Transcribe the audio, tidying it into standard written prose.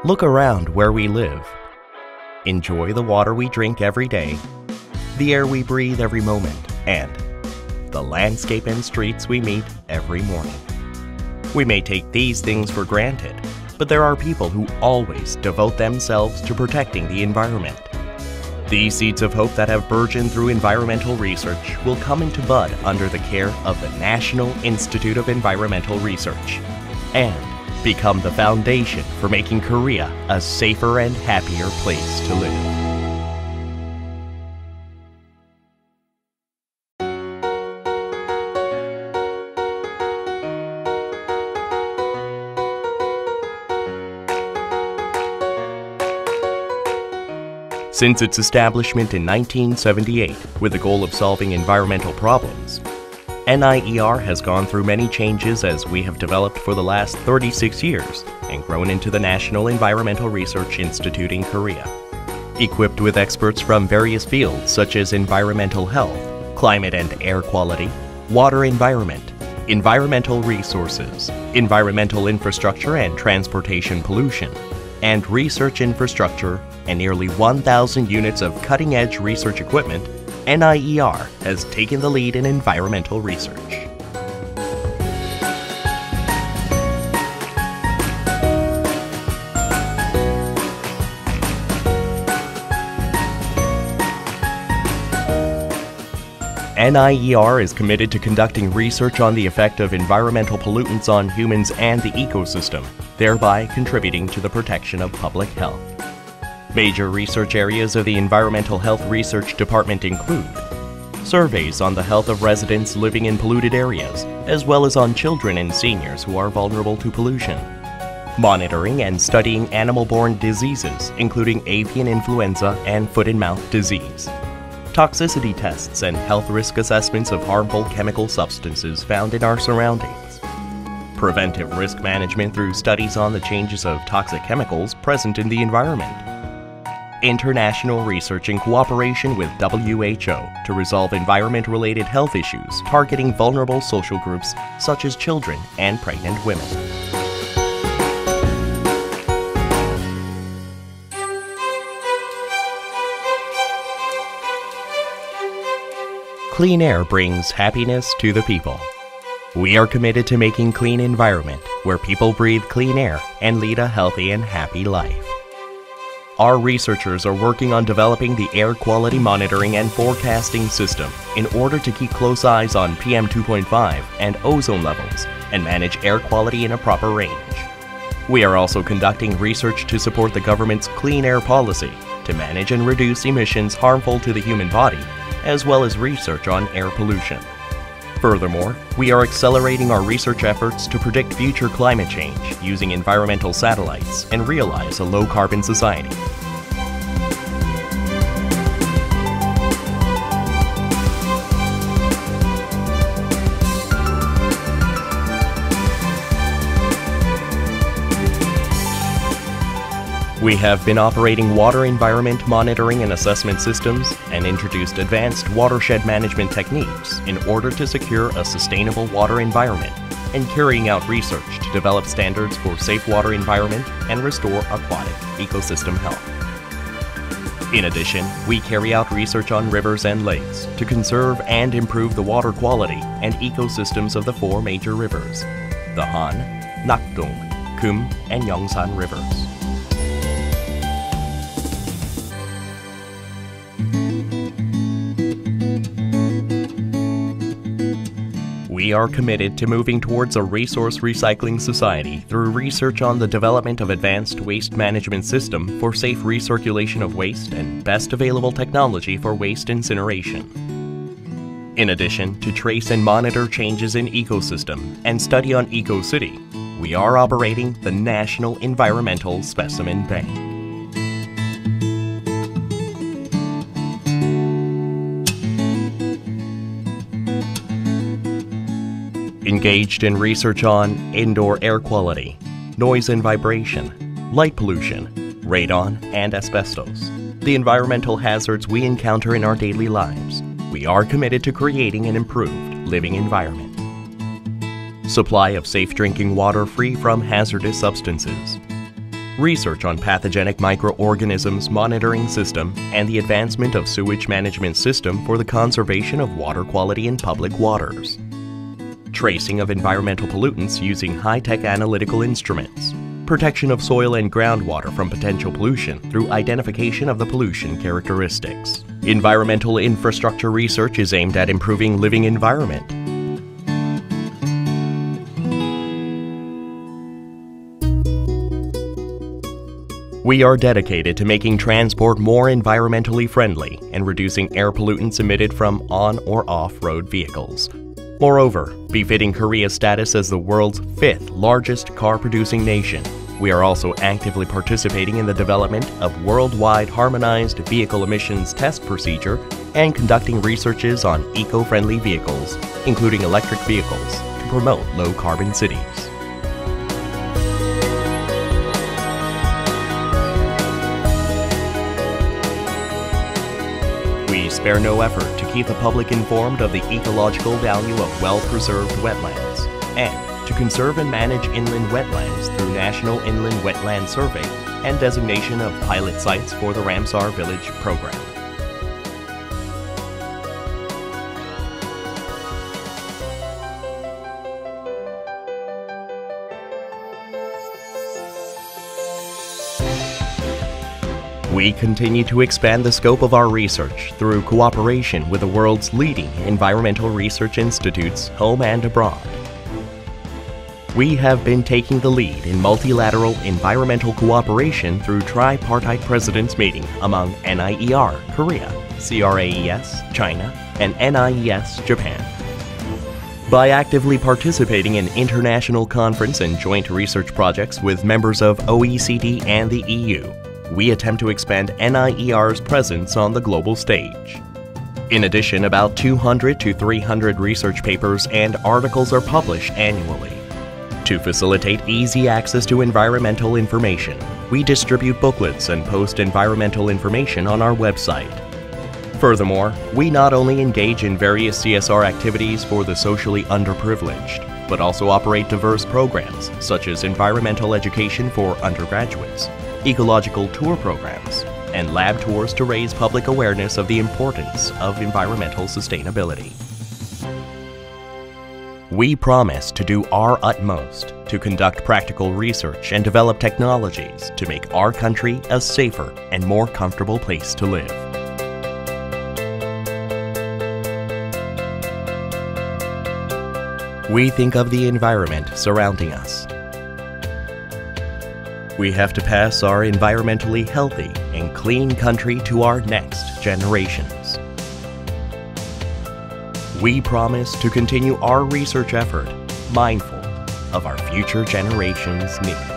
Look around where we live. Enjoy the water we drink every day, the air we breathe every moment, and the landscape and streets we meet every morning. We may take these things for granted, but there are people who always devote themselves to protecting the environment. These seeds of hope that have burgeoned through environmental research will come into bud under the care of the National Institute of Environmental Research and become the foundation for making Korea a safer and happier place to live. Since its establishment in 1978 with the goal of solving environmental problems, NIER has gone through many changes as we have developed for the last 36 years and grown into the National Environmental Research Institute in Korea. Equipped with experts from various fields such as environmental health, climate and air quality, water environment, environmental resources, environmental infrastructure and transportation pollution, and research infrastructure, and nearly 1,000 units of cutting-edge research equipment, NIER has taken the lead in environmental research. NIER is committed to conducting research on the effect of environmental pollutants on humans and the ecosystem, thereby contributing to the protection of public health. Major research areas of the Environmental Health Research Department include surveys on the health of residents living in polluted areas, as well as on children and seniors who are vulnerable to pollution, monitoring and studying animal-borne diseases, including avian influenza and foot and mouth disease, toxicity tests and health risk assessments of harmful chemical substances found in our surroundings, preventive risk management through studies on the changes of toxic chemicals present in the environment, international research in cooperation with WHO to resolve environment-related health issues targeting vulnerable social groups such as children and pregnant women. Clean air brings happiness to the people. We are committed to making clean environment where people breathe clean air and lead a healthy and happy life. Our researchers are working on developing the air quality monitoring and forecasting system in order to keep close eyes on PM 2.5 and ozone levels and manage air quality in a proper range. We are also conducting research to support the government's clean air policy to manage and reduce emissions harmful to the human body, as well as research on air pollution. Furthermore, we are accelerating our research efforts to predict future climate change using environmental satellites and realize a low-carbon society. We have been operating water environment monitoring and assessment systems and introduced advanced watershed management techniques in order to secure a sustainable water environment and carrying out research to develop standards for safe water environment and restore aquatic ecosystem health. In addition, we carry out research on rivers and lakes to conserve and improve the water quality and ecosystems of the four major rivers, the Han, Nakdong, Kum, and Yongsan rivers. We are committed to moving towards a resource recycling society through research on the development of advanced waste management system for safe recirculation of waste and best available technology for waste incineration. In addition to trace and monitor changes in ecosystem and study on EcoCity, we are operating the National Environmental Specimen Bank. Engaged in research on indoor air quality, noise and vibration, light pollution, radon, and asbestos, the environmental hazards we encounter in our daily lives, we are committed to creating an improved living environment. Supply of safe drinking water free from hazardous substances. research on pathogenic microorganisms monitoring system, and the advancement of sewage management system for the conservation of water quality in public waters. Tracing of environmental pollutants using high-tech analytical instruments. Protection of soil and groundwater from potential pollution through identification of the pollution characteristics. Environmental infrastructure research is aimed at improving living environment. We are dedicated to making transport more environmentally friendly and reducing air pollutants emitted from on- or off-road vehicles. Moreover, befitting Korea's status as the world's 5th largest car-producing nation, we are also actively participating in the development of worldwide harmonized vehicle emissions test procedure and conducting researches on eco-friendly vehicles, including electric vehicles, to promote low-carbon cities. We spare no effort to keep the public informed of the ecological value of well-preserved wetlands and to conserve and manage inland wetlands through National Inland Wetland Survey and designation of pilot sites for the Ramsar Village program. We continue to expand the scope of our research through cooperation with the world's leading environmental research institutes, home and abroad. We have been taking the lead in multilateral environmental cooperation through tripartite presidents' meeting among NIER, Korea, CRAES, China, and NIES, Japan. By actively participating in international conference and joint research projects with members of OECD and the EU, we attempt to expand NIER's presence on the global stage. In addition, about 200 to 300 research papers and articles are published annually. To facilitate easy access to environmental information, we distribute booklets and post environmental information on our website. Furthermore, we not only engage in various CSR activities for the socially underprivileged, but also operate diverse programs such as environmental education for undergraduates, ecological tour programs, and lab tours to raise public awareness of the importance of environmental sustainability. We promise to do our utmost to conduct practical research and develop technologies to make our country a safer and more comfortable place to live. We think of the environment surrounding us. We have to pass our environmentally healthy and clean country to our next generations. We promise to continue our research effort, mindful of our future generations' needs.